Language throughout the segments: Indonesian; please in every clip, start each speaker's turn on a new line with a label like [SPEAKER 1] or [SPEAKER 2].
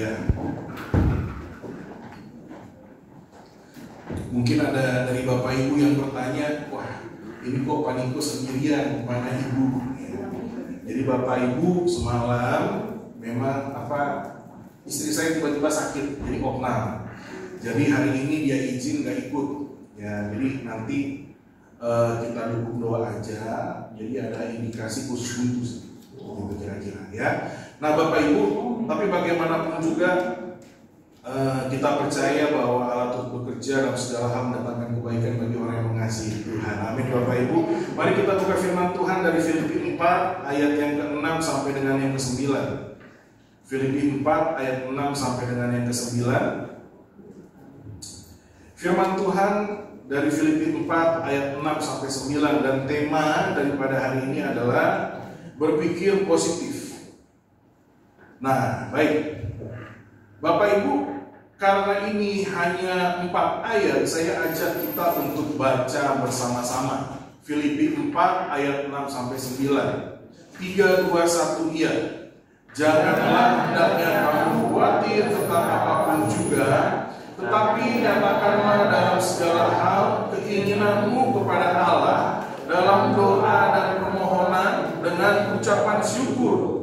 [SPEAKER 1] Ya. Mungkin ada dari Bapak Ibu yang bertanya, wah ini kok Pak Niko sendirian, mana Ibu? Ya. Jadi Bapak Ibu semalam memang istri saya tiba-tiba sakit, jadi opnam. Jadi hari ini dia izin gak ikut. Ya, jadi nanti kita dukung doa aja. Jadi ada indikasi khusus gitu kira-kira ya. Nah Bapak Ibu, tapi bagaimanapun juga kita percaya bahwa Allah turut bekerja dalam segala hal mendatangkan kebaikan bagi orang yang mengasihi Tuhan. Amin Bapak Ibu. Mari kita buka firman Tuhan dari Filipi 4 ayat yang ke-6 sampai dengan yang ke-9. Filipi 4 ayat 6 sampai dengan yang ke-9. Firman Tuhan dari Filipi 4 ayat 6 sampai 9, dan tema daripada hari ini adalah berpikir positif. Nah, baik. Bapak Ibu, karena ini hanya 4 ayat, saya ajak kita untuk baca bersama-sama. Filipi 4 ayat 6 sampai 9. 3, 2, 1, iya. Janganlah hendaknya kamu khawatir tentang apapun juga, tetapi nyatakanlah dalam segala hal keinginanmu kepada Allah dalam doa dan permohonan dengan ucapan syukur.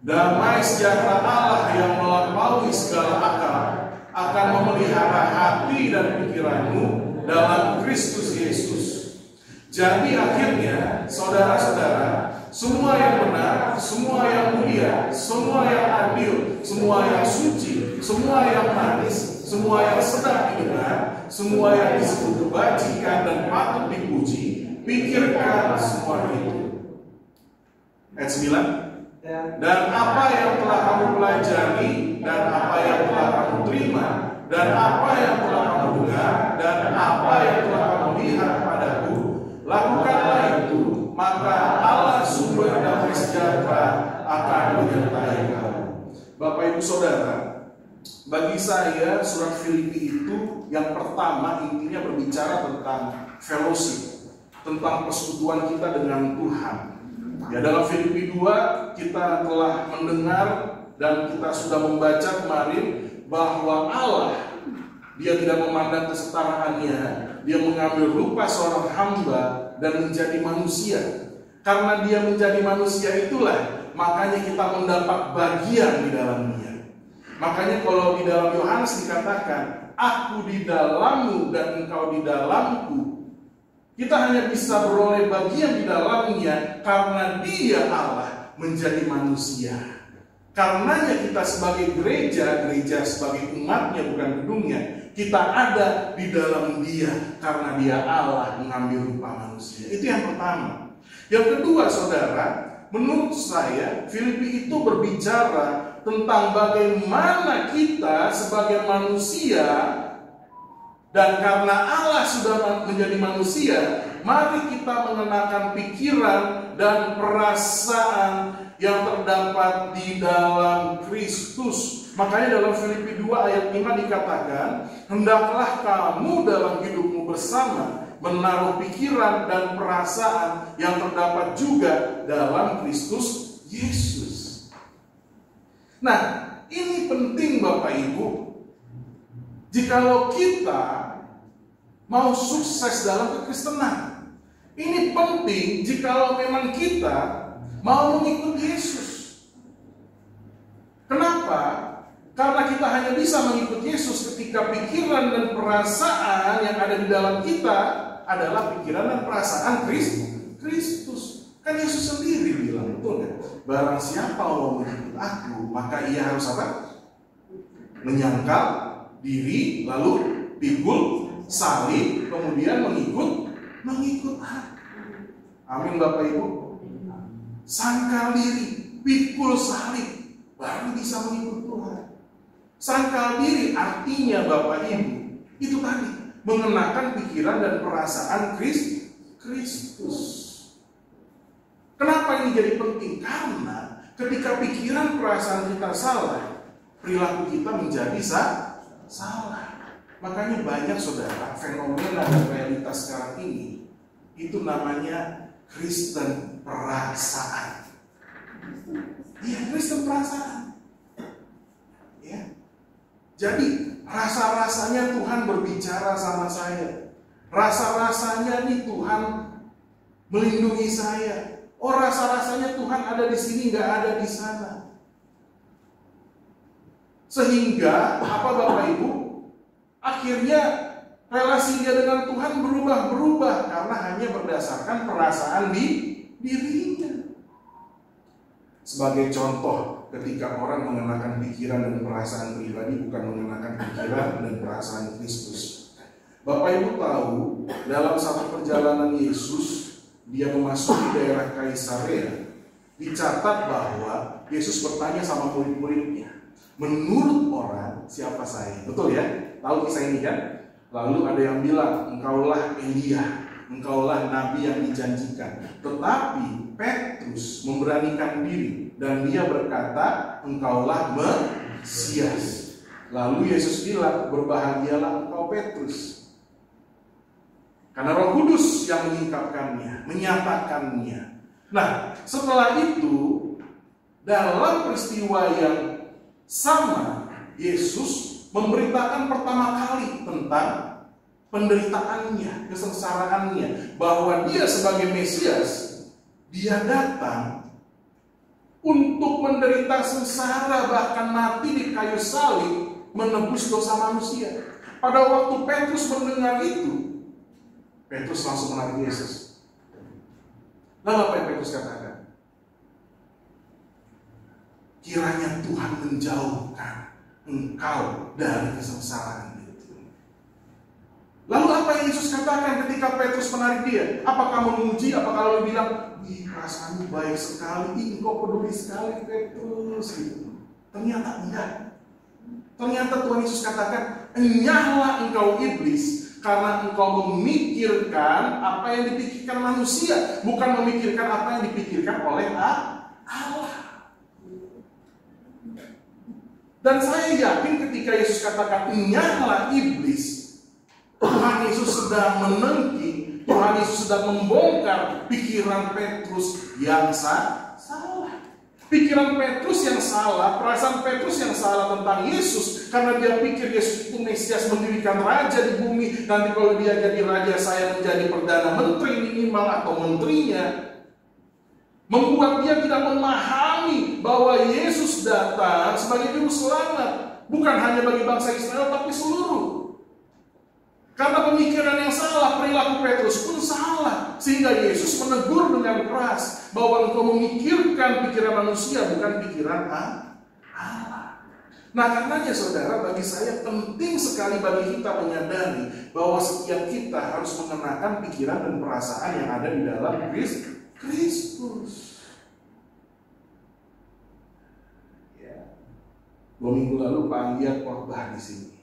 [SPEAKER 1] Damai sejahtera Allah yang melampaui segala akal akan memelihara hati dan pikiranmu dalam Kristus Yesus. Jadi akhirnya, saudara-saudara, semua yang benar, semua yang mulia, semua yang adil, semua yang suci, semua yang manis, semua yang sedap didengar, semua yang disebut kebajikan dan patut dipuji, pikirkan semua itu. Ayat 9. Dan apa yang telah kamu pelajari, dan apa yang telah kamu terima, dan apa yang telah kamu dengar, dan apa yang telah kamu lihat padaku, lakukanlah itu, maka Allah sumber damai sejahtera akan menyertai kamu. Bapak Ibu Saudara, bagi saya surat Filipi itu yang pertama intinya berbicara tentang fellowship, tentang persekutuan kita dengan Tuhan. Ya, dalam Filipi 2 kita telah mendengar dan kita sudah membaca kemarin bahwa Allah, Dia tidak memandang kesetaraannya, Dia mengambil rupa seorang hamba dan menjadi manusia. Karena Dia menjadi manusia itulah makanya kita mendapat bagian di dalam Dia. Makanya kalau di dalam Yohanes dikatakan, aku di dalammu dan engkau di dalamku, kita hanya bisa beroleh bagian di dalamnya karena Dia Allah menjadi manusia. Karenanya kita sebagai gereja sebagai umatnya bukan gedungnya, kita ada di dalam Dia karena Dia Allah mengambil rupa manusia. Itu yang pertama. Yang kedua saudara, menurut saya Filipi itu berbicara tentang bagaimana kita sebagai manusia, dan karena Allah sudah menjadi manusia, mari kita mengenakan pikiran dan perasaan yang terdapat di dalam Kristus. Makanya dalam Filipi 2 ayat 5 dikatakan, hendaklah kamu dalam hidupmu bersama menaruh pikiran dan perasaan yang terdapat juga dalam Kristus Yesus. Nah, ini penting Bapak Ibu. Jikalau kita mau sukses dalam kekristenan, ini penting jikalau memang kita mau mengikut Yesus. Kenapa? Karena kita hanya bisa mengikut Yesus ketika pikiran dan perasaan yang ada di dalam kita adalah pikiran dan perasaan Kristus. Kan Yesus sendiri bilang, betul kan? Barang siapa mau mengikut aku, maka ia harus apa? Menyangkal diri, lalu pikul salib, kemudian mengikut aku. Amin Bapak Ibu. Sangkal diri, pikul salib, baru bisa mengikut Tuhan. Sangkal diri artinya Bapak Ibu, itu tadi mengenakan pikiran dan perasaan Kristus. Kenapa ini jadi penting? Karena ketika pikiran perasaan kita salah, perilaku kita menjadi salah. Makanya banyak saudara fenomena dan realitas sekarang ini itu namanya Kristen perasaan. Iya, Kristen perasaan. Ya. Jadi rasa-rasanya Tuhan berbicara sama saya. Rasa-rasanya nih Tuhan melindungi saya. Oh, rasa-rasanya Tuhan ada di sini, nggak ada di sana. Sehingga apa Bapak Ibu? Akhirnya relasi dia dengan Tuhan berubah-berubah karena hanya berdasarkan perasaan di dirinya. Sebagai contoh, ketika orang mengenakan pikiran dan perasaan pribadi, bukan mengenakan pikiran dan perasaan Kristus. Bapak Ibu tahu, dalam satu perjalanan Yesus, dia memasuki daerah Kaisarea, dicatat bahwa Yesus bertanya sama murid-muridnya, menurut orang siapa saya? Betul ya? Tahu kisah ini kan? Lalu ada yang bilang, engkaulah Elia, engkaulah nabi yang dijanjikan. Tetapi Petrus memberanikan diri dan dia berkata, engkaulah Mesias. Lalu Yesus bilang, berbahagialah engkau Petrus, karena Roh Kudus yang menyingkapkannya, menyatakannya. Nah, setelah itu, dalam peristiwa yang sama, Yesus memberitakan pertama kali tentang penderitaannya, kesengsaraannya, bahwa dia sebagai Mesias, dia datang untuk menderita sengsara, bahkan mati di kayu salib, menebus dosa manusia. Pada waktu Petrus mendengar itu, Petrus langsung menarik Yesus. Lalu apa yang Petrus katakan? Kiranya Tuhan menjauhkan engkau dari kesengsaraan itu. Lalu apa yang Yesus katakan ketika Petrus menarik dia? Apakah memuji? Apakah lalu bilang, "Ih, perasaanmu baik sekali, engkau peduli sekali Petrus." Gitu. Ternyata enggak. Ternyata Tuhan Yesus katakan, "Enyahlah engkau iblis, karena engkau memikirkan apa yang dipikirkan manusia, bukan memikirkan apa yang dipikirkan oleh Allah." Dan saya yakin ketika Yesus katakan, "Enyahlah iblis," Tuhan Yesus sedang menengki, Tuhan Yesus sedang membongkar pikiran Petrus yang salah. Pikiran Petrus yang salah, perasaan Petrus yang salah tentang Yesus, karena dia pikir Yesus itu Mesias, mendirikan raja di bumi. Nanti kalau dia jadi raja, saya menjadi perdana menteri minimal atau menterinya. Membuat dia tidak memahami bahwa Yesus datang sebagai juru selamat, bukan hanya bagi bangsa Israel, tapi seluruh. Karena pemikiran yang salah, perilaku Petrus pun salah. Sehingga Yesus menegur dengan keras bahwa engkau memikirkan pikiran manusia, bukan pikiran Allah. Nah, karenanya saudara, bagi saya penting sekali bagi kita menyadari bahwa setiap kita harus mengenakan pikiran dan perasaan yang ada di dalam Kristus. Ya. 2 minggu lalu Pak Anggiat khotbah di sini.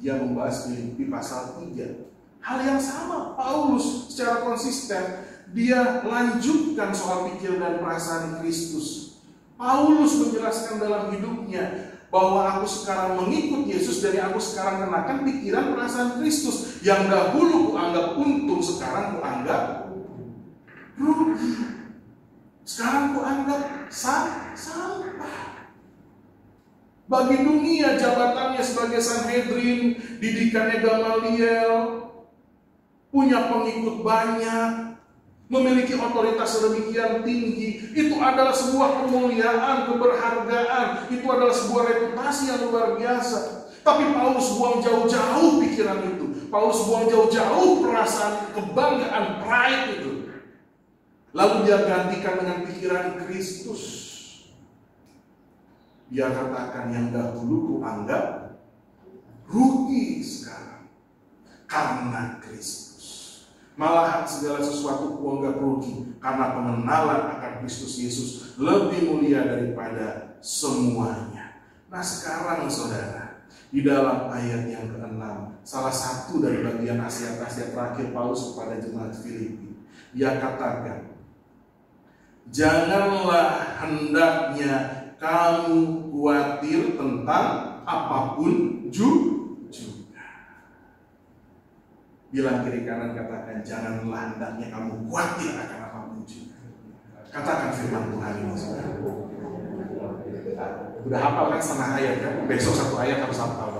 [SPEAKER 1] Dia membahas Filipi pasal 3. Hal yang sama, Paulus secara konsisten dia lanjutkan soal pikiran dan perasaan Kristus. Paulus menjelaskan dalam hidupnya bahwa aku sekarang mengikut Yesus, dari aku sekarang kenakan pikiran perasaan Kristus. Yang dahulu kuanggap untung, sekarang kuanggap rugi. Sekarang kuanggap sampah. Bagi dunia, jabatannya sebagai Sanhedrin, didikannya Gamaliel, punya pengikut banyak, memiliki otoritas sedemikian tinggi, itu adalah sebuah kemuliaan, keberhargaan, itu adalah sebuah reputasi yang luar biasa. Tapi Paulus buang jauh-jauh pikiran itu. Paulus buang jauh-jauh perasaan kebanggaan, pride itu. Lalu dia gantikan dengan pikiran Kristus. Dia katakan, yang dahulu kuanggap rugi sekarang karena Kristus. Malahan segala sesuatu kuanggap rugi karena pengenalan akan Kristus Yesus lebih mulia daripada semuanya. Nah, sekarang saudara, di dalam ayat yang ke-6, salah satu dari bagian nasihat-nasihat terakhir Paulus kepada jemaat Filipi, dia katakan, janganlah hendaknya kamu khawatir tentang apapun juga. Bilang kiri kanan, katakan, janganlah hendaknya kamu khawatir akan apapun juga. Katakan firman Tuhan ini, saudara. Udah hafal kan setengah ayat kan? Besok satu ayat harus hafal.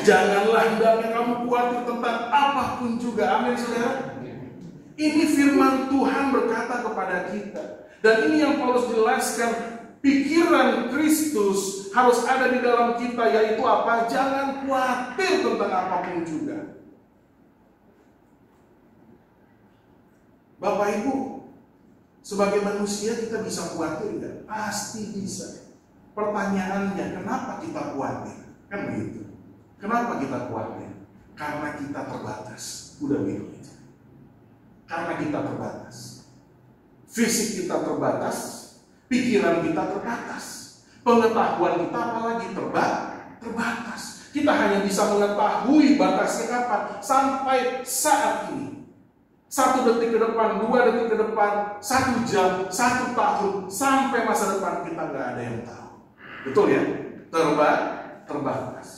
[SPEAKER 1] Janganlah hendaknya kamu khawatir tentang apapun juga. Amin saudara. Ini firman Tuhan berkata kepada kita. Dan ini yang Paulus jelaskan. Pikiran Kristus harus ada di dalam kita, yaitu apa? Jangan khawatir tentang apapun juga. Bapak Ibu, sebagai manusia kita bisa khawatir nggak? Pasti bisa. Pertanyaannya, kenapa kita khawatir? Kan begitu. Kenapa kita khawatir? Karena kita terbatas. Udah begitu aja. Karena kita terbatas. Fisik kita terbatas. Pikiran kita terbatas, pengetahuan kita apalagi terbatas. Kita hanya bisa mengetahui batasnya kapan? Sampai saat ini. 1 detik ke depan, 2 detik ke depan, 1 jam, 1 tahun, sampai masa depan kita nggak ada yang tahu. Betul ya? Terbatas.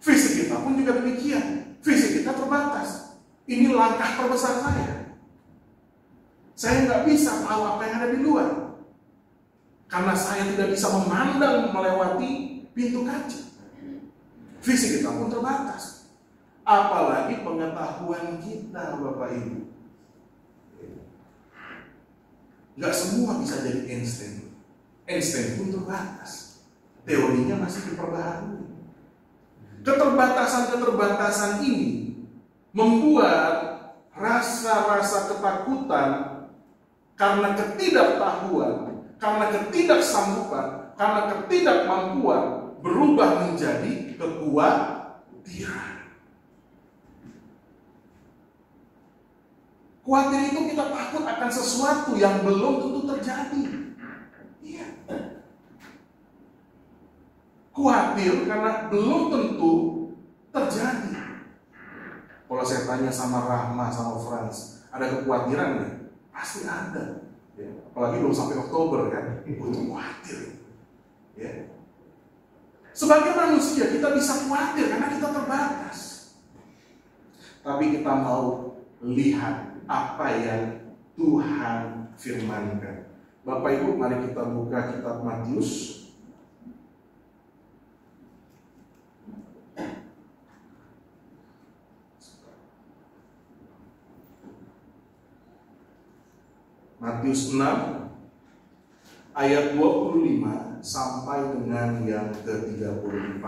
[SPEAKER 1] Fisik kita pun juga demikian. Fisik kita terbatas. Ini langkah terbesar saya. Saya nggak bisa tahu apa yang ada di luar. Karena saya tidak bisa memandang melewati pintu kaca. Fisik kita pun terbatas. Apalagi pengetahuan kita, Bapak Ibu. Gak semua bisa jadi Einstein. Einstein pun terbatas. Teorinya masih diperbaharui. Keterbatasan-keterbatasan ini membuat rasa-rasa ketakutan karena ketidaktahuan, karena ketidaksanggupan, karena ketidakmampuan berubah menjadi kekhawatiran. Khawatir itu kita takut akan sesuatu yang belum tentu terjadi. Iya. Khawatir karena belum tentu terjadi. Kalau saya tanya sama Rahma, sama Frans, ada kekhawatiran nggak? Pasti ada. Ya, apalagi belum sampai Oktober kan, itu khawatir. Ya. Sebagai manusia kita bisa khawatir karena kita terbatas. Tapi kita mau lihat apa yang Tuhan firmankan. Bapak Ibu, mari kita buka kitab Matius. Matius 6 ayat 25 sampai dengan yang ke-34.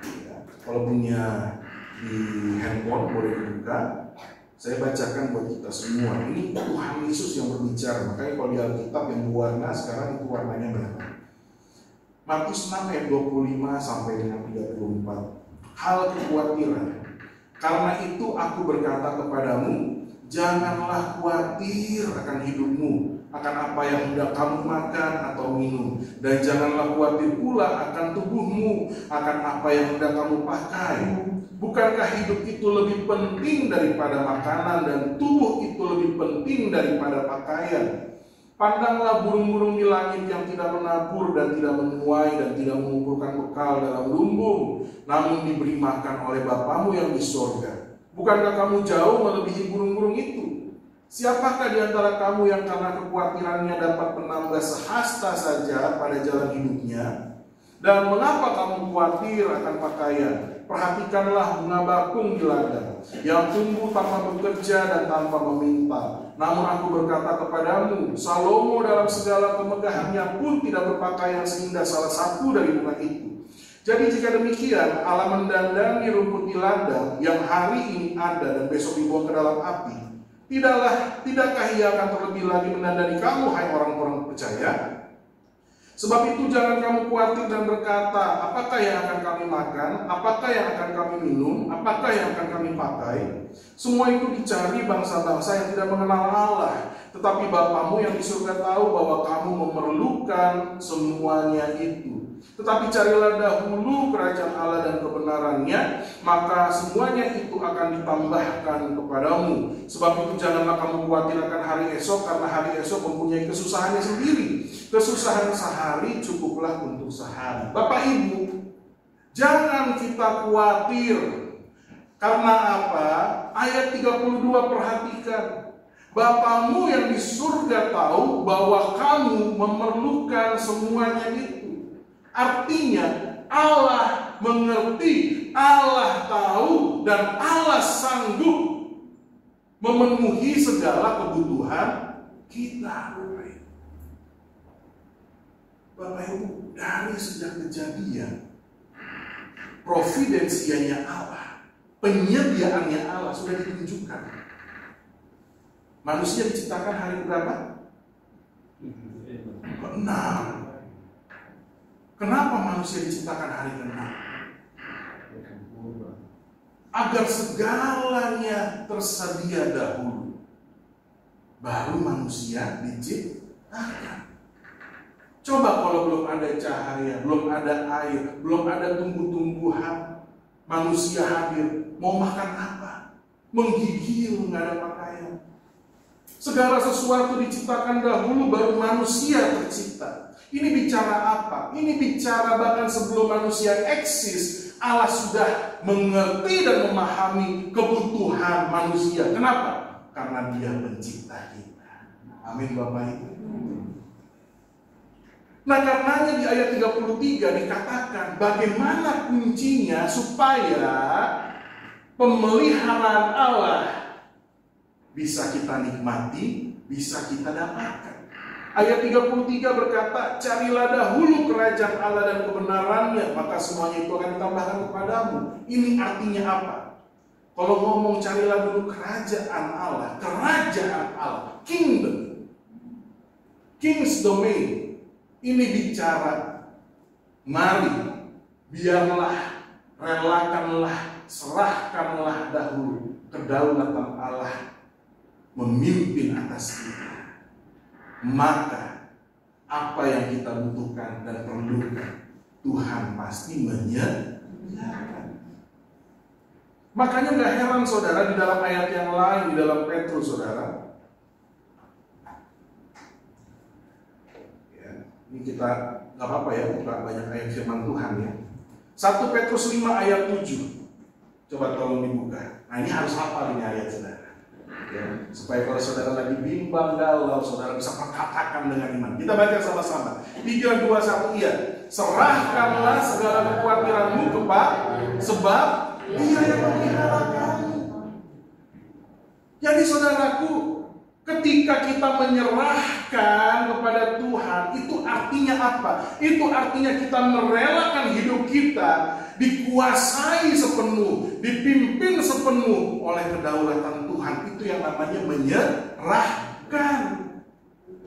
[SPEAKER 1] Ya, kalau punya di handphone boleh dibuka. Saya bacakan buat kita semua. Ini Tuhan Yesus yang berbicara. Makanya kalau di Alkitab yang berwarna sekarang itu warnanya merah. Matius 6 ayat 25 sampai dengan 34. Hal kekhawatiran. Karena itu aku berkata kepadamu, janganlah khawatir akan hidupmu, akan apa yang hendak kamu makan atau minum, dan janganlah khawatir pula akan tubuhmu, akan apa yang hendak kamu pakai. Bukankah hidup itu lebih penting daripada makanan, dan tubuh itu lebih penting daripada pakaian? Pandanglah burung-burung di langit yang tidak menabur dan tidak menuai dan tidak mengumpulkan bekal dalam lumbung, namun diberi makan oleh Bapamu yang di sorga. Bukankah kamu jauh melebihi burung-burung itu? Siapakah di antara kamu yang karena kekhawatirannya dapat menambah sehasta saja pada jalan hidupnya? Dan mengapa kamu khawatir akan pakaian? Perhatikanlah bunga bakung di ladang, yang tumbuh tanpa bekerja dan tanpa meminta. Namun aku berkata kepadamu, Salomo dalam segala kemegahannya pun tidak berpakaian seindah salah satu dari bunga itu. Jadi jika demikian, Allah mendandani rumput di ladang yang hari ini ada dan besok dibuang ke dalam api, tidakkah Ia akan terlebih lagi mendandani kamu, hai orang-orang percaya? Sebab itu jangan kamu khawatir dan berkata, apakah yang akan kami makan, apakah yang akan kami minum, apakah yang akan kami pakai. Semua itu dicari bangsa-bangsa yang tidak mengenal Allah. Tetapi Bapamu yang di surga tahu bahwa kamu memerlukan semuanya itu. Tetapi carilah dahulu kerajaan Allah dan kebenarannya, maka semuanya itu akan ditambahkan kepadamu. Sebab itu janganlah kamu khawatir akan hari esok, karena hari esok mempunyai kesusahannya sendiri. Kesusahan sehari cukuplah untuk sehari. Bapak Ibu, jangan kita khawatir. Karena apa? Ayat 32 perhatikan. Bapamu yang di surga tahu bahwa kamu memerlukan semuanya itu. Artinya Allah mengerti, Allah tahu, dan Allah sanggup memenuhi segala kebutuhan kita. Bapak Ibu, dari sejak kejadian, providensianya Allah, penyediaannya Allah sudah ditunjukkan. Manusia diciptakan hari berapa? 6. Kenapa manusia diciptakan hari ke-6? Agar segalanya tersedia dahulu, baru manusia diciptakan. Coba kalau belum ada cahaya, belum ada air, belum ada tumbuh-tumbuhan, manusia hadir, mau makan apa? Menggigil, nggak ada pakaian. Segala sesuatu diciptakan dahulu, baru manusia tercipta. Ini bicara apa? Ini bicara bahkan sebelum manusia eksis, Allah sudah mengerti dan memahami kebutuhan manusia. Kenapa? Karena Dia pencipta kita. Amin Bapak Ibu. Nah, karenanya di ayat 33 dikatakan bagaimana kuncinya supaya pemeliharaan Allah bisa kita nikmati, bisa kita dapatkan. Ayat 33 berkata, carilah dahulu kerajaan Allah dan kebenarannya, maka semuanya itu akan ditambahkan kepadamu. Ini artinya apa? Kalau ngomong carilah dulu kerajaan Allah, kingdom, king's domain, ini bicara, mari, biarlah, relakanlah, serahkanlah dahulu kedaulatan Allah memimpin atas kita. Maka apa yang kita butuhkan dan perlukan, Tuhan pasti menyediakan. Makanya gak heran saudara, di dalam ayat yang lain, di dalam Petrus saudara, ya, ini kita gak apa-apa ya, buka banyak ayat firman Tuhan ya. 1 Petrus 5 ayat 7. Coba tolong dibuka. Nah, ini harus hafal ini ayat saudara ya, supaya kalau saudara lagi bimbang galau, saudara bisa perkatakan dengan iman. Kita baca sama-sama. 3, 2, 1, iya. Serahkanlah segala kekhawatiranmu kepada, sebab Dia yang memelihara kamu. Jadi saudaraku, ketika kita menyerahkan kepada Tuhan, itu artinya apa? Itu artinya kita merelakan hidup kita dikuasai sepenuh, dipimpin sepenuh oleh kedaulatan Tuhan. Itu yang namanya menyerahkan.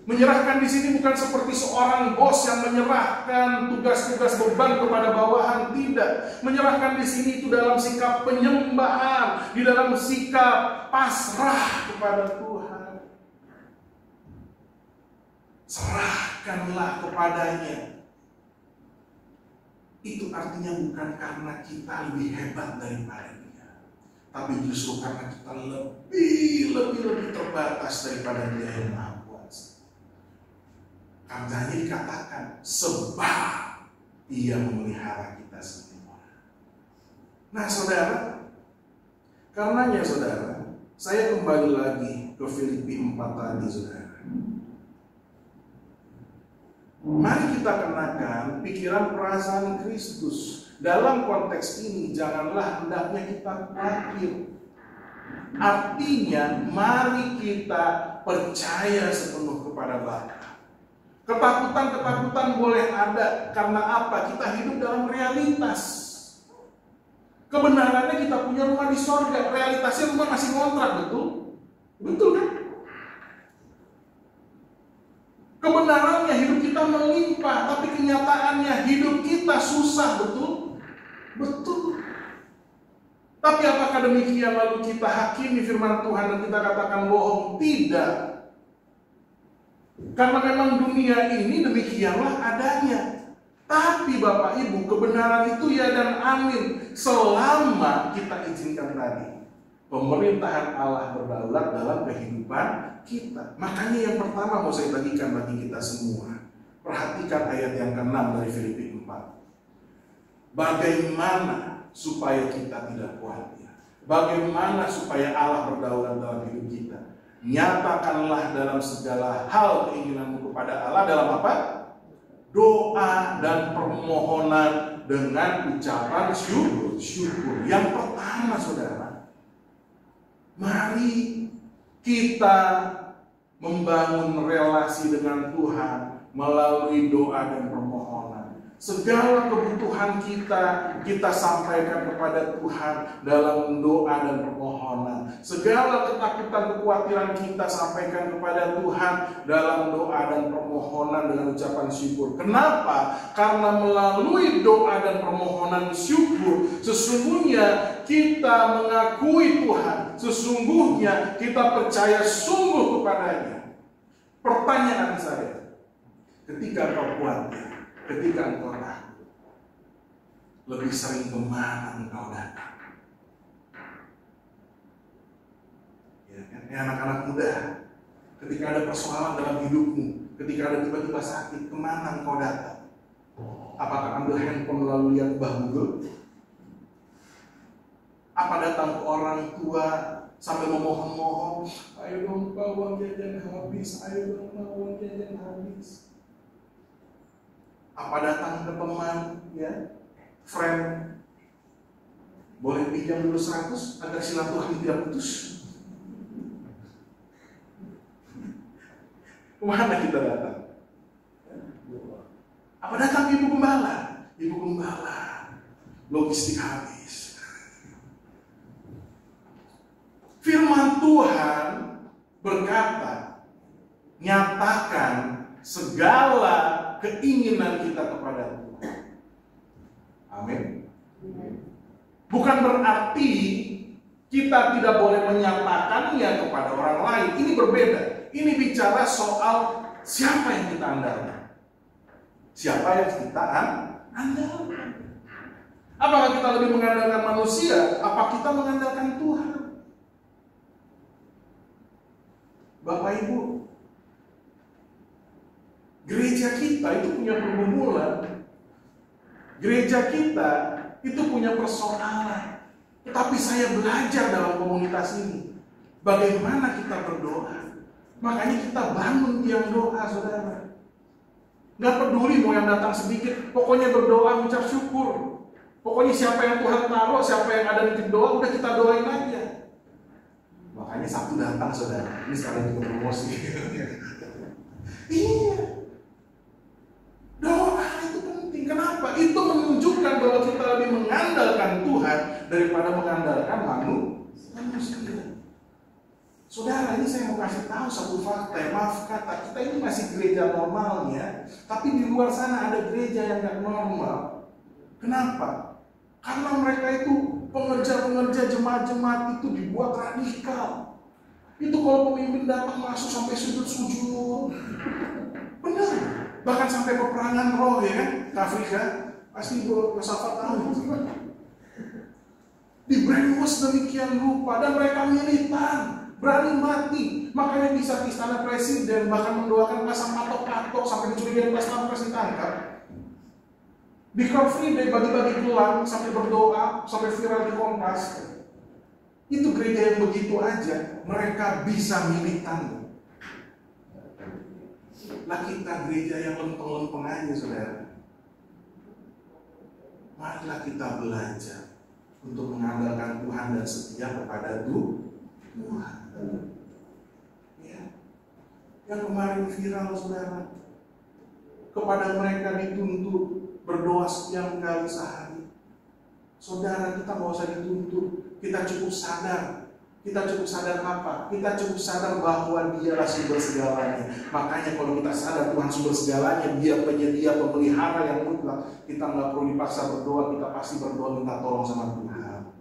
[SPEAKER 1] Menyerahkan di sini bukan seperti seorang bos yang menyerahkan tugas-tugas beban kepada bawahan, tidak. Menyerahkan di sini itu dalam sikap penyembahan, di dalam sikap pasrah kepada Tuhan. Serahkanlah kepadanya. Itu artinya bukan karena kita lebih hebat daripada Dia, tapi justru karena kita lebih terbatas daripada Dia yang Maha Kuasa. Karenanya dikatakan sebab Dia memelihara kita semua. Nah saudara, karenanya saudara, saya kembali lagi ke Filipi 4 tadi saudara. Mari kita kenakan pikiran perasaan Kristus. Dalam konteks ini janganlah hendaknya kita khawatir. Artinya mari kita percaya sepenuh kepada Bapa. Ketakutan-ketakutan boleh ada. Karena apa? Kita hidup dalam realitas. Kebenarannya kita punya rumah di sorga. Realitasnya rumah masih kontrak, betul? Betul kan? Kebenarannya hidup kita melimpah, tapi kenyataannya hidup kita susah, betul? Betul. Tapi apakah demikian lalu kita hakimi firman Tuhan dan kita katakan bohong? Tidak. Karena memang dunia ini demikianlah adanya. Tapi Bapak Ibu, kebenaran itu ya dan amin selama kita izinkan tadi pemerintahan Allah berdaulat dalam kehidupan kita. Makanya yang pertama mau saya bagikan bagi kita semua. Perhatikan ayat yang ke-6 dari Filipi 4. Bagaimana supaya kita tidak khawatir? Bagaimana supaya Allah berdaulat dalam hidup kita? Nyatakanlah dalam segala hal keinginanmu kepada Allah dalam apa? Doa dan permohonan dengan ucapan syukur. Yang pertama, saudara, mari kita membangun relasi dengan Tuhan melalui doa dan permohonan. Segala kebutuhan kita sampaikan kepada Tuhan dalam doa dan permohonan. Segala ketakutan, kekhawatiran kita sampaikan kepada Tuhan dalam doa dan permohonan dengan ucapan syukur. Kenapa? Karena melalui doa dan permohonan syukur, sesungguhnya kita mengakui Tuhan. Sesungguhnya kita percaya sungguh kepadanya. Pertanyaan saya, ketika kau khawatir, ketika engkau takut, lebih sering kemana engkau datang? Ya kan? Anak-anak muda, ketika ada persoalan dalam hidupmu, ketika ada tiba-tiba sakit, kemana engkau datang? Apakah ambil handphone lalu lihat Google? Apa datang ke orang tua sambil memohon-mohon, ayo dong Pak, uang jajan habis, ayo dong Pak, uang jajan habis? Apa datang ke teman, ya, friend, boleh pinjam dulu 100 agar silaturahmi tidak putus? Kemana kita datang? Apa datang ibu gembala? Ibu gembala, logistik habis. Firman Tuhan berkata, nyatakan segala keinginan kita kepada Tuhan. Amin. Bukan berarti kita tidak boleh menyatakannya kepada orang lain. Ini berbeda. Ini bicara soal siapa yang kita andalkan. Siapa yang kita andalkan. Apakah kita lebih mengandalkan manusia? Apa kita mengandalkan Tuhan? Bapak Ibu, gereja kita itu punya pergumulan. Gereja kita itu punya persoalan. Tetapi saya belajar dalam komunitas ini, bagaimana kita berdoa. Makanya kita bangun tiang doa, saudara. Gak peduli mau yang datang sedikit, pokoknya berdoa, ucap syukur. Pokoknya siapa yang Tuhan taruh, siapa yang ada di doa, udah kita doain aja. Makanya Sabtu datang, saudara. Ini sekalian kita promosi. Iya. Doa itu penting. Kenapa? Itu menunjukkan bahwa kita lebih mengandalkan Tuhan daripada mengandalkan manusia. Saudara, ini saya mau kasih tahu satu fakta. Maaf kata, kita ini masih gereja normalnya, tapi di luar sana ada gereja yang gak normal. Kenapa? Karena mereka itu pengerja-pengerja jemaat-jemaat itu dibuat radikal. Itu kalau pemimpin datang masuk sampai sujud-sujud. Benar. Bahkan sampai peperangan roh, ya kan? Ke Afrika. Pasti Yosafat tahu. Di brainwash demikian rupa. Dan mereka militan. Berani mati. Makanya bisa ke istana presiden. Bahkan mendoakan pasang patok-patok sampai dicurigai pas pampres ditangkap. Di Car Free Day bagi-bagi gelang sampai berdoa, sampai viral di Kompas. Itu gereja yang begitu aja, mereka bisa militan. Lah kita gereja yang lempeng-lempeng aja, saudara. Marilah kita belajar untuk mengandalkan Tuhan dan setia kepada Tuhan. Ya. Yang kemarin viral, saudara. Kepada mereka dituntut berdoa sekian kali sehari. Saudara, kita nggak usah dituntut. Kita cukup sadar. Kita cukup sadar apa? Kita cukup sadar bahwa Dialah sumber segalanya. Makanya kalau kita sadar Tuhan sumber segalanya, Dia penyedia, pemelihara yang mutlak, kita nggak perlu dipaksa berdoa. Kita pasti berdoa minta tolong sama Tuhan.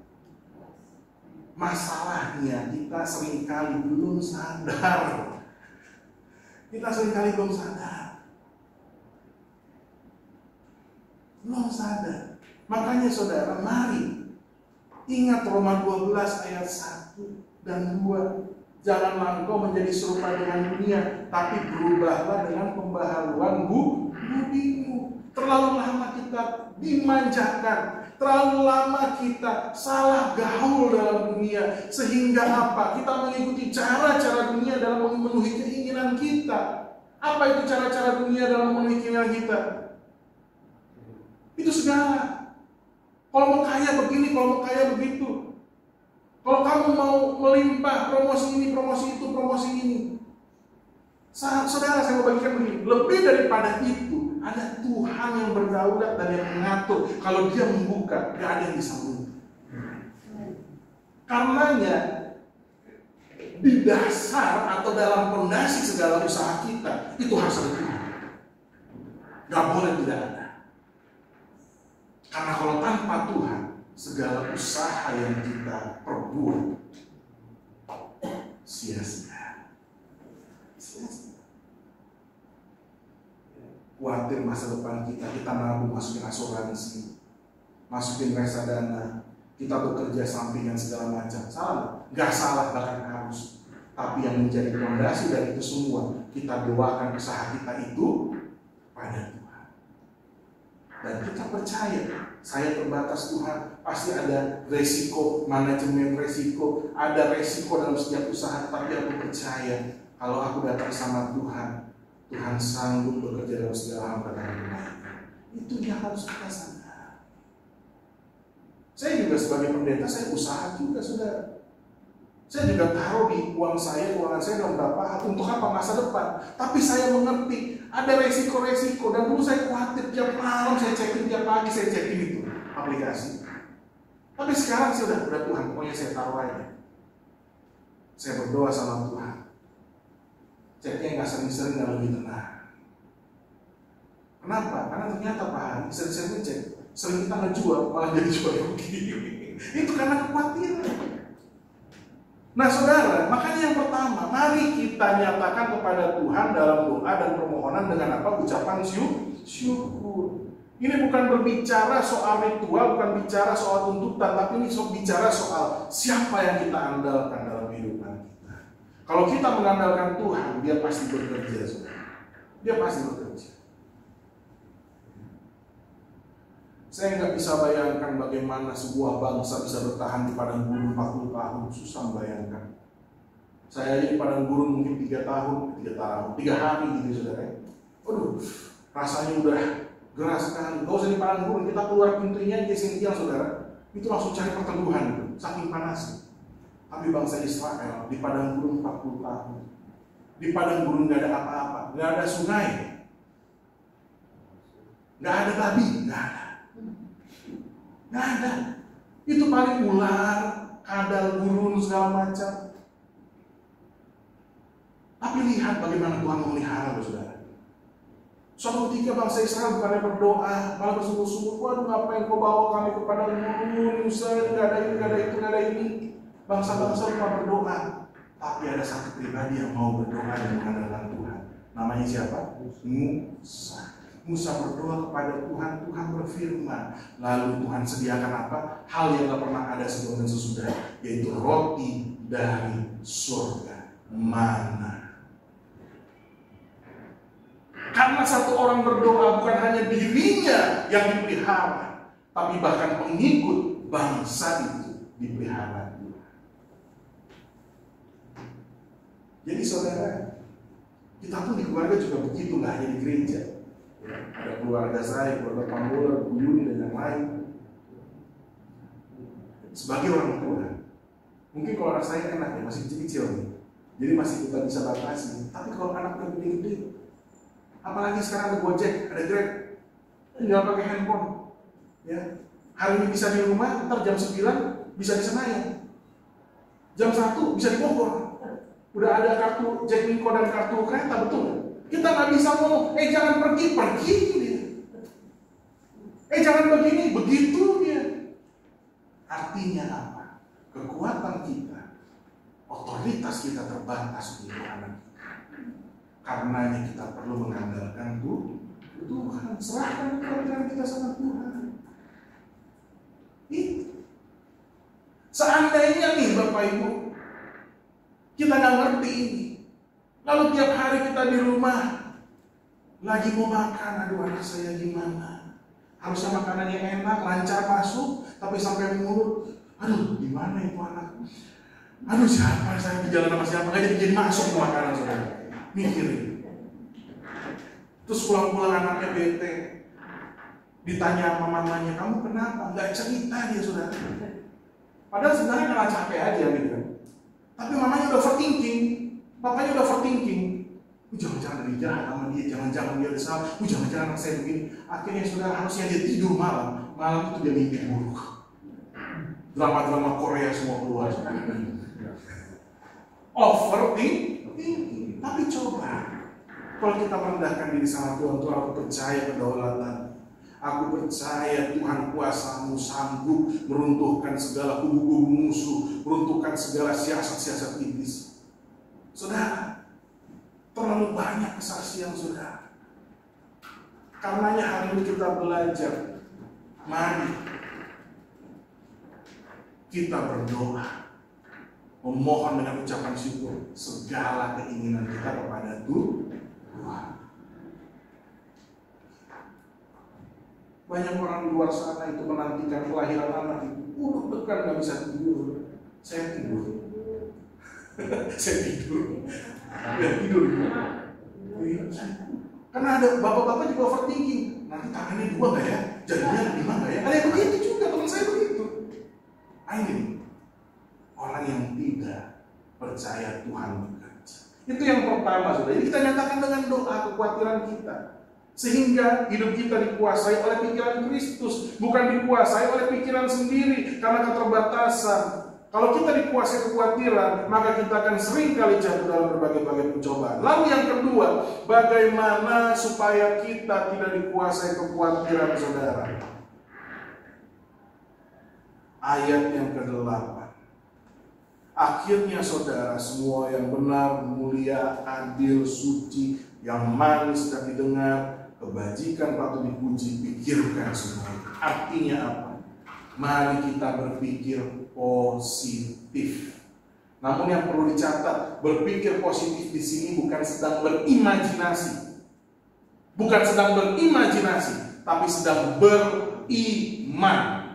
[SPEAKER 1] Masalahnya kita seringkali belum sadar. Kita seringkali belum sadar. Belum sadar. Makanya saudara, mari ingat Roma 12 ayat 1 dan 2. Janganlah engkau menjadi serupa dengan dunia, tapi berubahlah dengan pembaharuan budimu. Terlalu lama kita dimanjakan, Terlalu lama kita salah gaul dalam dunia. Sehingga apa? Kita mengikuti cara-cara dunia dalam memenuhi keinginan kita. Apa itu cara-cara dunia dalam memenuhi keinginan kita? Itu segala. Kalau mau kaya begini, kalau mau kaya begitu. Kalau kamu mau melimpah, promosi ini, promosi itu, promosi ini. Saudara, saya mau bagikan begini. Lebih daripada itu, ada Tuhan yang berdaulat dan yang mengatur. Kalau Dia membuka, gak ada yang bisa menutup. Karenanya, di dasar atau dalam fondasi segala usaha kita, itu harus ada Tuhan. Gak boleh tidak ada. Karena kalau tanpa Tuhan, segala usaha yang kita perbuat sia-sia. Khawatir masa depan kita nabung, masukin asuransi, masukin reksadana, kita bekerja sampingan segala macam. Salah? Nggak salah, bahkan harus. Tapi yang menjadi fondasi dari itu semua, kita doakan usaha kita itu pada Tuhan. Dan kita percaya, saya terbatas Tuhan, pasti ada resiko, manajemen resiko, ada resiko dalam setiap usaha. Tapi aku percaya, kalau aku datang sama Tuhan, Tuhan sanggup bekerja dalam segala hal pada kebaikan. Itu yang harus kita sadar. Saya juga sebagai pendeta, saya usaha juga, saudara. Saya juga taruh di uang saya, keuangan saya dalam berapa hal, untuk apa masa depan. Tapi saya mengerti, ada resiko-resiko. Dan dulu saya khawatir, tiap malam saya cekin, tiap pagi saya cekin itu aplikasi. Tapi sekarang saya udah Tuhan, pokoknya saya taruh aja. Saya berdoa sama Tuhan. Ceknya nggak sering-sering, nggak lebih tenang. Kenapa? Karena ternyata Pak Hari, sering-sering cek, sering kita ngejual, malah jadi jual rugi. Itu karena kekhawatiran. Nah saudara, makanya yang pertama, mari kita nyatakan kepada Tuhan dalam doa dan permohonan dengan apa? Ucapan syukur. Ini bukan berbicara soal ritual, bukan bicara soal tuntutan, tapi ini bicara soal siapa yang kita andalkan dalam kehidupan kita. Kalau kita mengandalkan Tuhan, Dia pasti bekerja, saudara. Dia pasti bekerja. Saya nggak bisa bayangkan bagaimana sebuah bangsa bisa bertahan di padang gurun 40 tahun. Susah membayangkan. Saya di padang gurun mungkin 3 hari gitu, saudara. Aduh, rasanya udah gerah sekali. Gak usah di padang gurun, kita keluar pintunya gesing tiang, saudara. Itu langsung cari perteduhan, gitu. Saking panasnya. Tapi bangsa Israel di padang gurun 40 tahun. Di padang gurun gak ada apa-apa, gak ada sungai, gak ada babi, gak ada. Gak ada. Itu paling ular, kadal gurun segala macam. Tapi lihat bagaimana Tuhan memelihara, saudara. Suatu ketika bangsa Israel bukannya berdoa, malah bersungguh-sungguh, waduh ngapain kau bawa kami ke padang gurun, Musa, gak ada ini, gak ada itu, gak ada ini. Bangsa-bangsa lupa berdoa. Tapi ada satu pribadi yang mau berdoa dan mengandalkan Tuhan. Namanya siapa? Musa. Musa berdoa kepada Tuhan, Tuhan berfirman. Lalu Tuhan sediakan apa? Hal yang gak pernah ada sebelum dan sesudah, yaitu roti dari surga, mana. Karena satu orang berdoa, bukan hanya dirinya yang dipelihara, tapi bahkan pengikut bangsa itu dipelihara. Jadi saudara, kita pun di keluarga juga begitu, nggak hanya di gereja. Ada keluarga saya, keluarga Pambola, Bu Yuni dan yang lain. Sebagai orang tua, mungkin kalau anak saya enak ya, masih kecil-kecil nih, jadi masih kita bisa batasi. Tapi kalau anak udah gede-gede, apalagi sekarang ada Gojek, ada Grab, tinggal pakai handphone. Ya, hari ini bisa di rumah, ntar jam 9 bisa di Senayan, jam 1 bisa di Bogor. Udah ada kartu Jaklingko dan kartu kereta, betul. Kita nggak bisa ngomong, jangan pergi dia. Jangan begini, begitu dia. Artinya apa? Kekuatan kita, otoritas kita terbatas di anak kita. Karenanya kita perlu mengandalkan Tuhan. Serahkan kepercayaan kita sama Tuhan. Itu. Seandainya nih Bapak Ibu, kita nggak ngerti ini. Lalu tiap hari kita di rumah lagi mau makan, aduh anak saya gimana? Harusnya makanannya enak, lancar masuk, tapi sampai mulut, aduh gimana itu anak? Aduh siapa saya di jalan sama siapa? Nggak jadi masuk ke makanan saudara. Mikirin. Terus pulang-pulang anaknya bete. Ditanya sama mamanya, kamu kenapa? Nggak cerita dia saudara. Padahal sebenarnya karena capek aja gitu kan. Tapi mamanya udah overthinking, papanya udah overthinking. Jangan-jangan dia jahat sama dia, jangan-jangan dia salah, jangan-jangan anak saya begini. Akhirnya saudara harusnya dia tidur malam itu dia mimpi buruk. Drama-drama Korea semua keluar. Overthinking. Tapi coba, kalau kita merendahkan diri sama Tuhan, Tuhan aku percaya kedaulatan. Aku percaya Tuhan kuasamu sanggup meruntuhkan segala kubu-kubu musuh, meruntuhkan segala siasat-siasat iblis. Saudara, terlalu banyak kesaksian saudara. Karenanya hari ini kita belajar. Mari kita berdoa, memohon dengan ucapan syukur segala keinginan kita kepada Tuhan. Banyak orang di luar sana itu menantikan kelahiran anak itu. Dekat nggak bisa tidur. Saya tidur. Saya tidur. Ya tidur. Karena ada bapak-bapak juga overthinking. Nanti tangannya 2 nggak ya? Jadinya 5 nggak ya? Ada yang begitu juga, teman saya begitu. Ini orang yang tidak percaya Tuhan bekerja. Itu yang pertama, saudara. Jadi kita nyatakan dengan doa kekhawatiran kita. Sehingga hidup kita dikuasai oleh pikiran Kristus, bukan dikuasai oleh pikiran sendiri karena keterbatasan. Kalau kita dikuasai kekhawatiran, maka kita akan sering kali jatuh dalam berbagai-bagai pencobaan. Lalu yang kedua, bagaimana supaya kita tidak dikuasai kekhawatiran, saudara? Ayat yang ke-8. Akhirnya saudara, semua yang benar, mulia, adil, suci, yang manis dan didengar, kebajikan patut dipuji, pikirkan semua. Artinya apa? Mari kita berpikir positif. Namun yang perlu dicatat, berpikir positif di sini bukan sedang berimajinasi. Bukan sedang berimajinasi, tapi sedang beriman.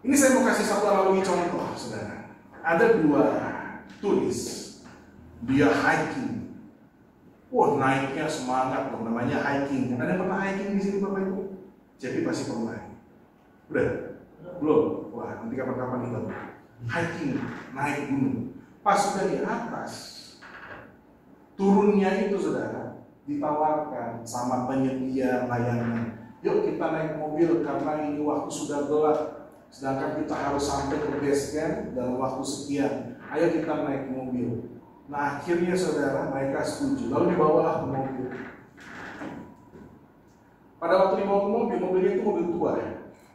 [SPEAKER 1] Ini saya mau kasih satu analogi contoh, saudara. Ada 2 turis, dia hiking. Wah, naiknya semangat dong, namanya hiking. Ada yang pernah hiking di sini Bapak Ibu? Jadi pasti pernah. Udah? Belum? Wah, nanti kapan-kapan kita hiking, naik gunung. Pas sudah di atas, turunnya itu saudara, ditawarkan sama penyedia layanan. Yuk kita naik mobil karena ini waktu sudah gelap. Sedangkan kita harus sampai ke base camp dalam waktu sekian. Ayo kita naik mobil. Nah akhirnya saudara mereka setuju. Lalu dibawalah ke mobil. Pada waktu dibawa ke mobil, mobilnya itu mobil tua,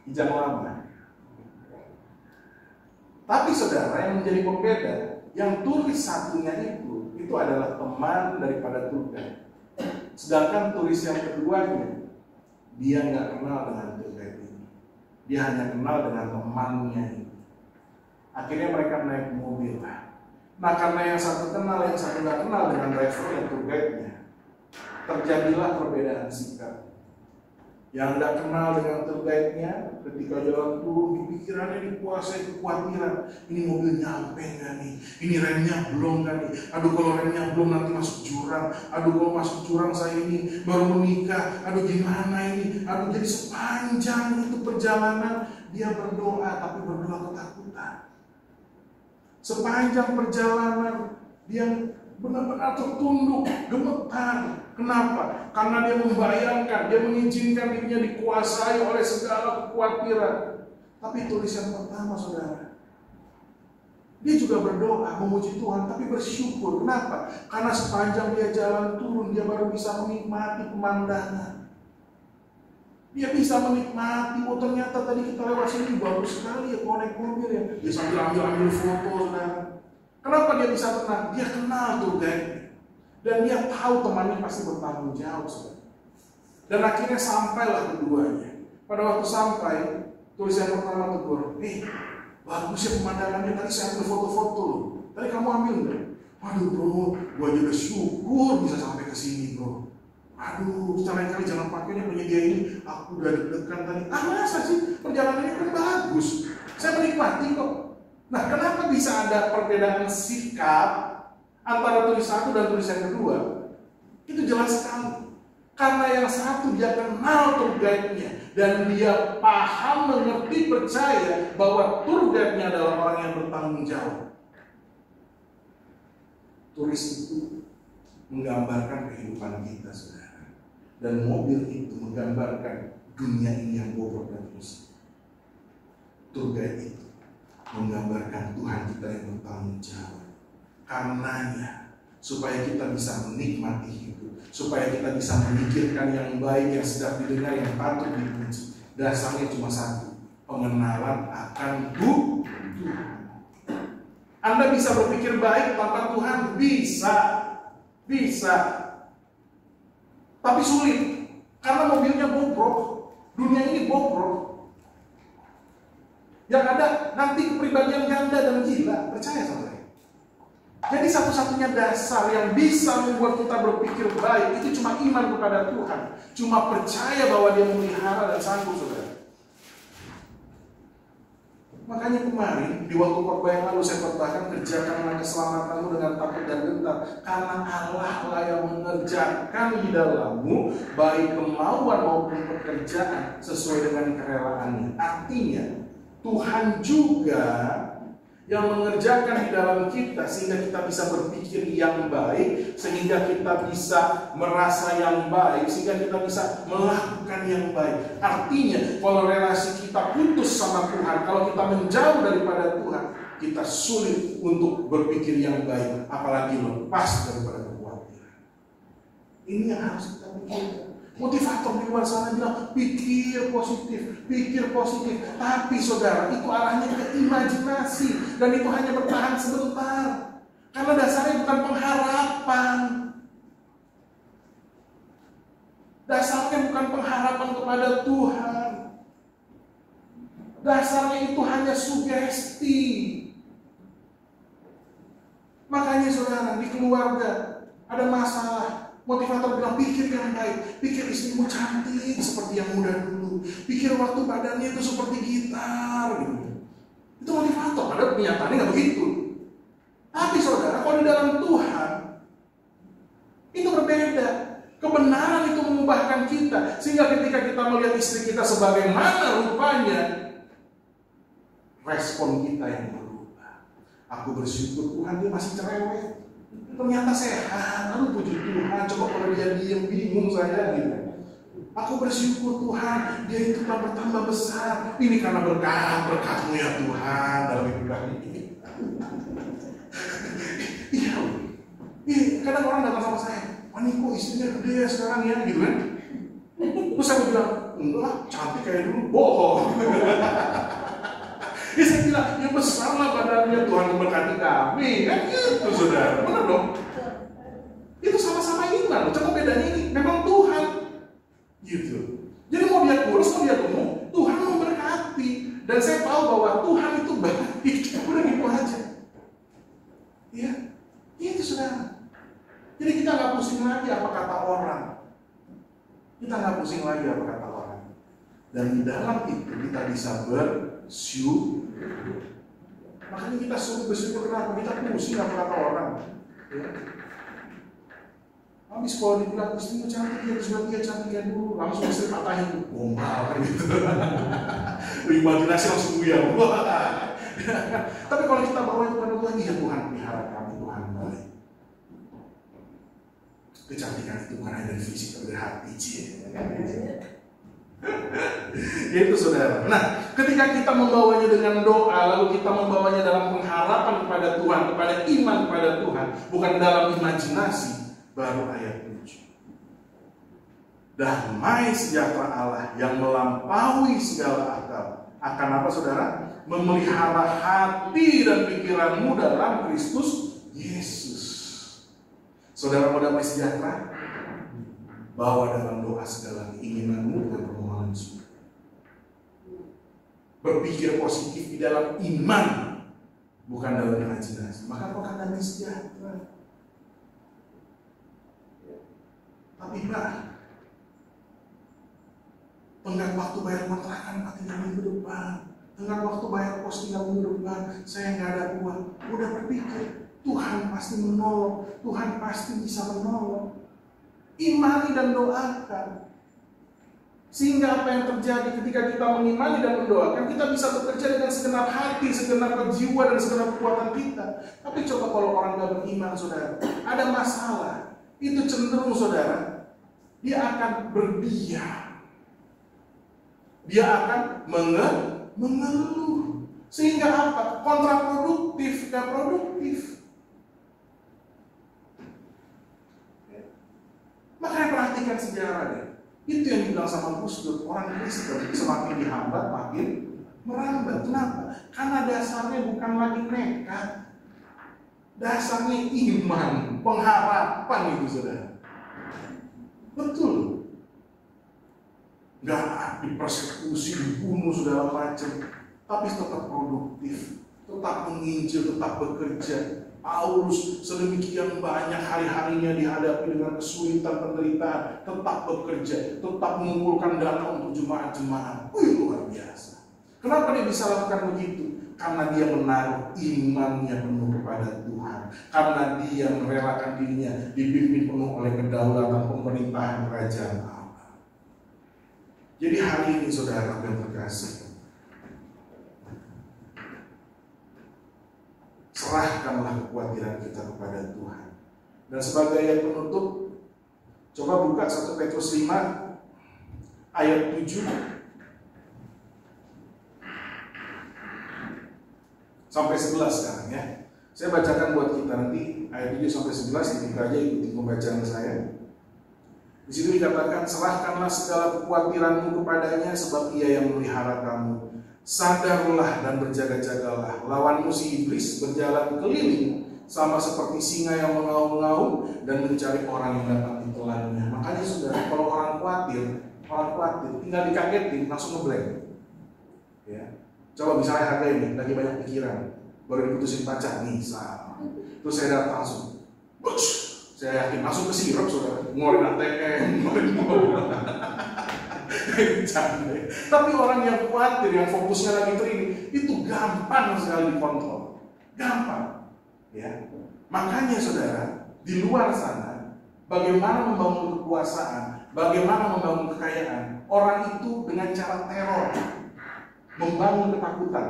[SPEAKER 1] kijang lama. Tapi saudara yang menjadi pembeda, yang turis satunya itu adalah teman daripada tour guide. Sedangkan turis yang keduanya, dia nggak kenal dengan tour guide ini. Dia hanya kenal dengan temannya ini. Akhirnya mereka naik mobil. Nah karena yang satu kenal, yang satu nggak kenal dengan driver dan tour guide-nya, terjadilah perbedaan sikap. Yang nggak kenal dengan tour guide-nya, ketika jalan turun, di pikirannya dikuasai kekhawatiran. Ini mobil nyampe nggak nih? Ini remnya belum nggak nih? Aduh kalau remnya belum nanti masuk jurang. Aduh kalau masuk jurang saya ini baru menikah. Aduh gimana ini? Aduh jadi sepanjang itu perjalanan dia berdoa, tapi berdoa ketakutan. Sepanjang perjalanan dia benar-benar tertunduk, gemetar. Kenapa? Karena dia membayangkan, dia mengizinkan dirinya dikuasai oleh segala kekhawatiran. Tapi tulis yang pertama saudara, dia juga berdoa, memuji Tuhan, tapi bersyukur. Kenapa? Karena sepanjang dia jalan turun, dia baru bisa menikmati pemandangan. Dia bisa menikmati, oh ternyata tadi kita lewat sini bagus sekali ya, kalau naik mobil ya. Dia sambil ambil foto, saudara. Kenapa dia bisa tenang? Dia kenal tuh guide. Dan dia tahu temannya pasti bertanggung jawab, saudara. Dan akhirnya sampailah keduanya. Pada waktu sampai, tulis yang pertama tegur, bagus ya pemandangannya, tadi saya ambil foto-foto loh. Tadi kamu ambil enggak? Waduh bro, gua aja bersyukur bisa sampai ke sini bro. Aduh, lain kali jangan pakai ini penyedia ini. Aku udah deg-degan tadi. Masa sih? Perjalanan ini kan bagus. Saya menikmati kok. Nah, kenapa bisa ada perbedaan sikap antara tulis satu dan tulis yang kedua? Itu jelas sekali. Karena yang satu dia kenal tour guide-nya. Dan dia paham, mengerti, percaya bahwa tour guide-nya adalah orang yang bertanggung jawab. Turis itu menggambarkan kehidupan kita, saudara. Dan mobil itu menggambarkan dunia ini yang bobrok dan rusak. Tour guide itu menggambarkan Tuhan kita yang bertanggung jawab. Karenanya, supaya kita bisa menikmati hidup, supaya kita bisa memikirkan yang baik, yang sedap didengar, yang patut dipuji, dasarnya cuma satu, pengenalan akan Tuhan. Anda bisa berpikir baik tanpa Tuhan? Bisa. Tapi sulit, karena mobilnya bobrok, dunia ini bobrok. Yang ada nanti kepribadian ganda dan gila, percaya saudara. Jadi satu-satunya dasar yang bisa membuat kita berpikir baik itu cuma iman kepada Tuhan, cuma percaya bahwa Dia memelihara dan sanggup, saudara. Makanya kemarin di waktu khotbah yang lalu saya khotbahkan, kerjakanlah keselamatanmu dengan takut dan gentar, karena Allah lah yang mengerjakan di dalammu baik kemauan maupun pekerjaan sesuai dengan kerelaannya. Artinya Tuhan juga yang mengerjakan di dalam kita sehingga kita bisa berpikir yang baik, sehingga kita bisa merasa yang baik, sehingga kita bisa melakukan yang baik. Artinya kalau relasi kita putus sama Tuhan, kalau kita menjauh daripada Tuhan, kita sulit untuk berpikir yang baik, apalagi lepas daripada kekhawatiran. Ini yang harus kita pikirkan. Motivator di luar sana bilang pikir positif. Tapi saudara, itu arahnya ke imajinasi, dan itu hanya bertahan sebentar. Karena dasarnya bukan pengharapan. Dasarnya bukan pengharapan kepada Tuhan. Dasarnya itu hanya sugesti. Makanya saudara, di keluarga ada masalah, motivator bilang pikir yang baik, pikir istrimu cantik seperti yang muda dulu, pikir waktu badannya itu seperti gitar gitu. Itu motivator, padahal kenyataannya nggak begitu. Tapi saudara, kalau di dalam Tuhan itu berbeda. Kebenaran itu mengubahkan kita, sehingga ketika kita melihat istri kita sebagaimana rupanya, respon kita yang berubah. Aku bersyukur Tuhan dia masih cerewet, ternyata sehat. Lalu puji Tuhan, coba kalau dia diam bingung saya gitu. Aku bersyukur Tuhan dia itu telah bertambah besar. Ini karena berkat-berkat-Mu ya Tuhan dalam hidup kami ini. Iya, kadang orang datang sama saya, "Wani kok istrinya gede ya sekarang ya," gitu kan. Terus saya bilang, "Enggak, cantik kayak dulu." Bohong. Ya saya bilang, ya besar lah badannya, Tuhan memberkati kami. Kan gitu saudara, benar dong? Itu sama-sama iman. Cuma bedanya ini, memang Tuhan gitu. Jadi mau dia kurus, mau dia gemuk, Tuhan memberkati. Dan saya tahu bahwa Tuhan itu baik. Udah gitu aja. Ya, itu saudara. Jadi kita nggak pusing lagi apa kata orang. Kita nggak pusing lagi apa kata orang. Dan di dalam itu kita bisa bersyukur. Makanya kita suruh bersyukur, kenapa? Kita pusing apa kata orang. Ya. Habis kalau dibilang istrimu cantik, ya terus dia cantik ya dulu, langsung istri patahin gombal kan gitu. Imajinasi langsung buyar. Tapi kalau kita bawa itu pada Tuhan, ya Tuhan pelihara kami, Tuhan baik. Kecantikan itu bukan hanya dari fisik, tapi dari hati. Yaitu saudara. Nah, ketika kita membawanya dengan doa, lalu kita membawanya dalam pengharapan kepada Tuhan, kepada iman kepada Tuhan, bukan dalam imajinasi, baru ayat 7. Damai sejahtera Allah yang melampaui segala akal akan apa saudara? Memelihara hati dan pikiranmu dalam Kristus Yesus. Saudara mau damai sejahtera? Bawa dalam doa segala keinginanmu dan permohonan surga. Berpikir positif di dalam iman, bukan dalam imajinasi. Maka kau akan damai sejahtera. Tapi Pak, Tenggat waktu bayar kontrakan 3 minggu depan. Tenggat waktu bayar kos 3 minggu depan. Saya nggak ada uang. Udah berpikir, Tuhan pasti menolong. Tuhan pasti bisa menolong. Imani dan doakan. Sehingga apa yang terjadi ketika kita mengimani dan mendoakan, kita bisa bekerja dengan segenap hati, segenap jiwa, dan segenap kekuatan kita. Tapi coba kalau orang gak beriman, saudara, ada masalah, itu cenderung, saudara, dia akan berdiam. Dia akan mengeluh. Sehingga apa? Kontraproduktif, gak produktif. Makanya perhatikan sejarah deh. Itu yang dibilang sama Gus Dur, orang Kristen semakin dihambat makin merambat. Kenapa? Karena dasarnya bukan lagi nekat, dasarnya iman, pengharapan itu, saudara. Betul. Gak dipersekusi, dibunuh segala macam, tapi tetap produktif, tetap menginjil, tetap bekerja. Paulus sedemikian banyak hari-harinya dihadapi dengan kesulitan, penderitaan, tetap bekerja, tetap mengumpulkan dana untuk jemaat-jemaat. Luar biasa. Kenapa dia bisa lakukan begitu? Karena dia menaruh imannya penuh kepada Tuhan. Karena dia merelakan dirinya dipimpin penuh oleh kedaulatan pemerintahan kerajaan Allah. Jadi hari ini, saudara yang terkasih, serahkanlah kekhawatiran kita kepada Tuhan. Dan sebagai ayat penutup, coba buka 1 Petrus 5 ayat 7 sampai 11 sekarang ya. Saya bacakan buat kita nanti ayat 7 sampai 11, ini aja ikuti pembacaan saya. Di situ dikatakan, serahkanlah segala kekhawatiranmu kepadanya sebab Ia yang memelihara kamu. Sadarlah dan berjaga-jagalah, lawanmu si iblis berjalan keliling sama seperti singa yang mengaum-ngaum dan mencari orang yang dapat ditelannya. Makanya saudara, kalau orang khawatir tinggal dikagetin langsung ngeblank. Ya. Coba misalnya harga ini lagi banyak pikiran, baru diputusin pacar nih, terus saya datang langsung, saya yakin langsung ke sirup, saudara, ngeluarin ATM, ngeluarin Tapi orang yang khawatir, yang fokusnya lagi ke ini, itu gampang sekali dikontrol, gampang. Ya, makanya saudara, di luar sana, bagaimana membangun kekuasaan, bagaimana membangun kekayaan, orang itu dengan cara teror, membangun ketakutan.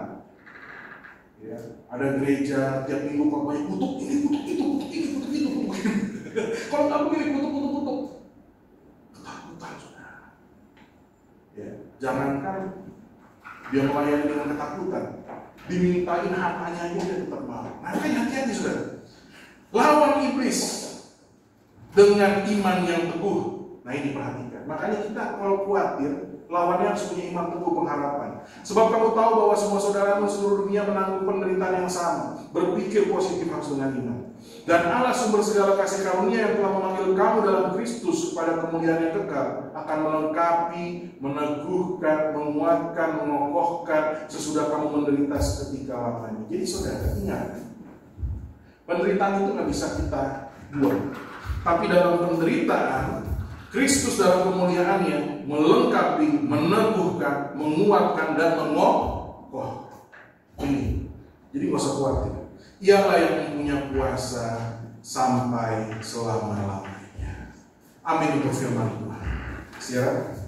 [SPEAKER 1] Ya, ada gereja tiap minggu khotbahnya kutuk ini, kutuk itu, kutuk ini, kutuk itu, kutuk ini. Kalau nggak begini, kutuk. Ketakutan, saudara. Ya, jangankan dia melayani dengan ketakutan, dimintain hartanya aja dia tetap mau. Makanya hati-hati, saudara. Lawan iblis dengan iman yang teguh. Nah, ini perhatikan. Makanya kita kalau khawatir, lawannya harus punya iman teguh, pengharapan. Sebab kamu tahu bahwa semua saudaramu seluruh dunia menanggung penderitaan yang sama. Berpikir positif harus dengan iman. Dan Allah sumber segala kasih karunia yang telah memanggil kamu dalam Kristus kepada kemuliaan yang kekal akan melengkapi, meneguhkan, menguatkan, mengokohkan sesudah kamu menderita seketika lamanya. Jadi saudara, ingat, penderitaan itu nggak bisa kita buang. Tapi dalam penderitaan, Kristus dalam kemuliaannya melengkapi, meneguhkan, menguatkan, dan mengokoh. Ini. Jadi nggak usah khawatir. Ialah yang punya kuasa sampai selama-lamanya. Amin untuk firman Tuhan. Siap?